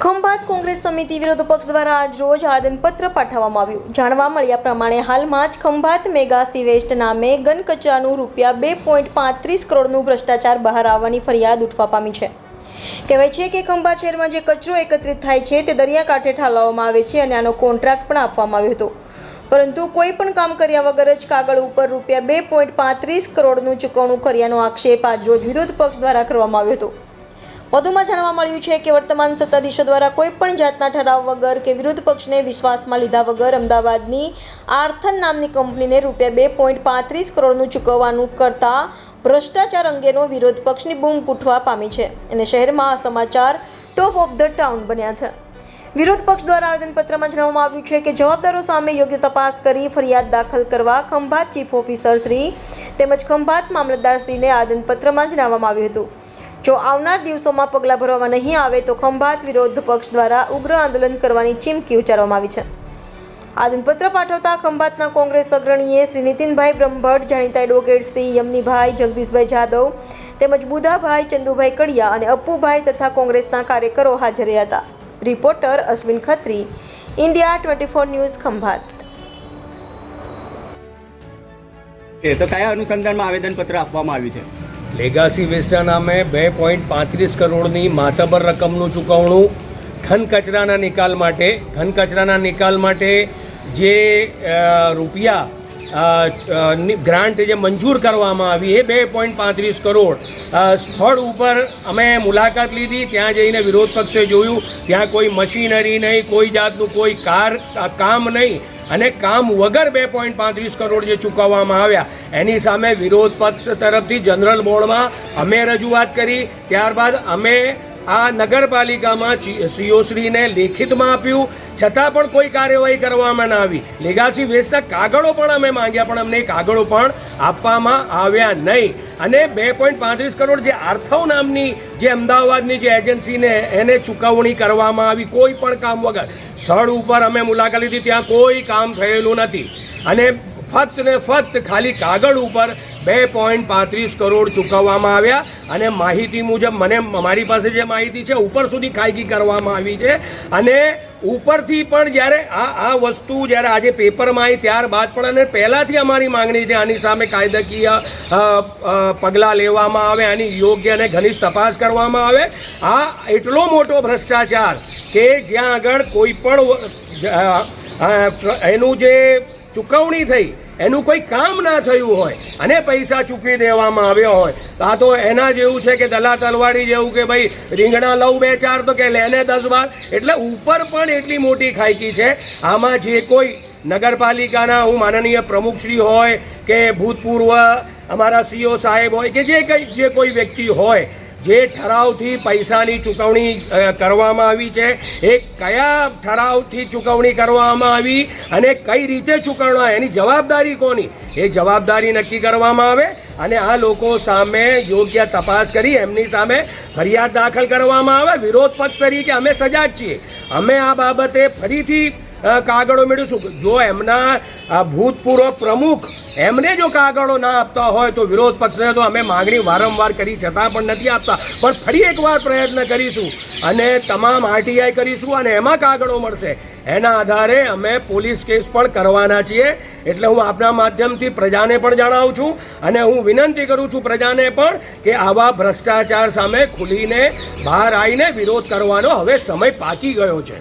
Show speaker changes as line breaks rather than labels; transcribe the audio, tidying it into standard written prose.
ખંભાત કોંગ્રેસ સમિતિ વિરોધ પક્ષ દ્વારા આજ રોજ આવેદનપત્ર પાઠવવામાં આવ્યું। જાણવા મળ્યા પ્રમાણે હાલમાં જ ખંભાત મેગા સી વેસ્ટ નામે ઘન કચરાનું ₹2.35 કરોડનું ભ્રષ્ટાચાર બહાર આવવાની ફરિયાદ ઉઠવા પામી છે। કહેવાય છે કે ખંભાત શહેરમાં જે કચરો એકત્રિત થાય છે તે દરિયાકાંઠે ઠાલવવામાં આવે છે અને આનો કોન્ટ્રાક્ટ પણ આપવામાં આવ્યો હતો, પરંતુ કોઈ પણ કામ કર્યા વગર જ કાગળ ઉપર ₹2.35 કરોડનું ચૂકવણું કર્યાનો આક્ષેપ આજ રોજ વિરોધ પક્ષ દ્વારા કરવામાં આવ્યો હતો। વધુમાં જાણવા મળ્યું છે કે વર્તમાન સત્તાધીશો દ્વારા કોઈ પણ જાતના ઠરાવ વગર કે વિરોધ પક્ષને વિશ્વાસમાં લીધા વગર અમદાવાદની આર્થન નામની કંપનીને ₹2.35 કરોડનું ચૂકવવાનું કરતા ભ્રષ્ટાચાર અંગેનો વિરોધ પક્ષની બૂમ ઉઠવા પામી છે અને શહેરમાં આ સમાચાર ટોપ ઓફ ધ ટાઉન બન્યા છે। વિરોધ પક્ષ દ્વારા આવેદનપત્રમાં જણાવવામાં આવ્યું છે કે જવાબદારો સામે યોગ્ય તપાસ કરી ફરિયાદ દાખલ કરવા ખંભાત ચીફ ઓફિસર શ્રી તેમજ ખંભાત મામલતદાર શ્રીને આવેદનપત્રમાં જણાવવામાં આવ્યું હતું। જો આવનાર દિવસોમાં પગલાં ભરવામાં નહીં આવે તો ખંભાત વિરોધ પક્ષ દ્વારા ઉગ્ર આંદોલન કરવાની ચીમકી ઉચ્ચારવામાં આવી છે। આવેદનપત્ર પાઠવતા ખંભાતના કોંગ્રેસ અગ્રણીએ શ્રી નીતિનભાઈ બ્રહ્મભટ્ટ, જાણીતા એડવોકેટ શ્રી યમનીભાઈ, જગદીશભાઈ જાદવ તેમજ બુધાભાઈ, ચંદુભાઈ કડિયા અને અપ્પુભાઈ તથા કોંગ્રેસના કાર્યકરો હાજર રહ્યા હતા। Reporter Ashwin Khatri, India 24 news, Khambhat.
તો કયા અનુસંધાનમાં આવેદનપત્ર આપવામાં આવ્યું છે?
લેગાસી વેસ્ટના નામે 2.35 કરોડની માતબર રકમનું ચૂકવણું ઘન કચરાના નિકાલ માટે જે રૂપિયા ગ્રાન્ટ જે મંજૂર કરવામાં આવી એ 2.35 કરોડ સ્થળ ઉપર અમે મુલાકાત લીધી। ત્યાં જઈને વિરોધ પક્ષે જોયું, ત્યાં કોઈ મશીનરી નહીં, કોઈ જાતનું કોઈ કામ નહીં અને કામ વગર 2.35 કરોડ જે ચૂકવવામાં આવ્યા એની સામે વિરોધ પક્ષ તરફથી જનરલ બોર્ડમાં અમે રજૂઆત કરી। ત્યારબાદ અમે આ નગરપાલિકામાં સીઓશ્રીને લેખિતમાં આપ્યું, છતાં પણ કોઈ કાર્યવાહી કરવામાં ના આવી। લેગાસી વેસ્ટના કાગળો પણ અમે માંગ્યા, પણ અમને કાગળો પણ આપવામાં આવ્યા નહીં અને 2.35 કરોડ જે આર્થવ નામની જે અમદાવાદની જે એજન્સીને એને ચૂકવણી કરવામાં આવી કોઈ પણ કામ વગર। સ્થળ ઉપર અમે મુલાકાત લીધી, ત્યાં કોઈ કામ થયેલું નથી અને ફક્ત ને ફક્ત ખાલી કાગળ ઉપર 2.35 કરોડ ચૂકવવામાં આવ્યા અને માહિતી મુજબ મારી પાસે જે માહિતી છે ઉપર સુધી ખાયકી કરવામાં આવી છે અને ઉપરથી પણ જ્યારે આ વસ્તુ જ્યારે આજે પેપરમાં આવી ત્યારબાદ પણ અને પહેલાંથી અમારી માંગણી છે આની સામે કાયદાકીય પગલાં લેવામાં આવે, આની યોગ્ય અને ઘનિષ્ઠ તપાસ કરવામાં આવે। આ એટલો મોટો ભ્રષ્ટાચાર કે જ્યાં આગળ કોઈ પણ એનું જે ચૂકવણી થઈ એનું કોઈ કામ ના થયું હોય અને પૈસા ચૂકવી દેવામાં આવ્યો હોય તો આ તો એના જેવું છે કે દલા તલવાડી જેવું કે ભાઈ રીંગણા લઉં 2-4 તો કે લેને 10-12, એટલે ઉપર પણ એટલી મોટી ખાયકી છે। આમાં જે કોઈ નગરપાલિકાના માનનીય પ્રમુખશ્રી હોય કે ભૂતપૂર્વ અમારા સીઓ સાહેબ હોય કે જે કોઈ વ્યક્તિ હોય જે ઠરાવથી પૈસાની ચૂકવણી કરવામાં આવી છે એ કયા ઠરાવથી ચૂકવણી કરવામાં આવી અને કઈ રીતે ચૂકવણા એની જવાબદારી કોની એ જવાબદારી નક્કી કરવામાં આવે અને આ લોકો સામે યોગ્ય તપાસ કરી એમની સામે ફરિયાદ દાખલ કરવામાં આવે। વિરોધ પક્ષ તરીકે અમે સજાગ છીએ, અમે આ બાબતે ફરીથી કાગળો મેળવીશું। જો એમના ભૂતપૂર્વ પ્રમુખ એમને જો કાગળો ના આપતા હોય તો વિરોધ પક્ષને તો અમે માગણી વારંવાર કરી છતાં પણ નથી આપતા, પણ ફરી એકવાર પ્રયત્ન કરીશું અને તમામ આરટીઆઈ કરીશું અને એમાં કાગળો મળશે એના આધારે અમે પોલીસ કેસ પણ કરવાના છીએ। એટલે હું આપના માધ્યમથી પ્રજાને પણ જણાવું છું અને હું વિનંતી કરું છું પ્રજાને પણ કે આવા ભ્રષ્ટાચાર સામે ખુલીને બહાર આવીને વિરોધ કરવાનો હવે સમય પાકી ગયો છે।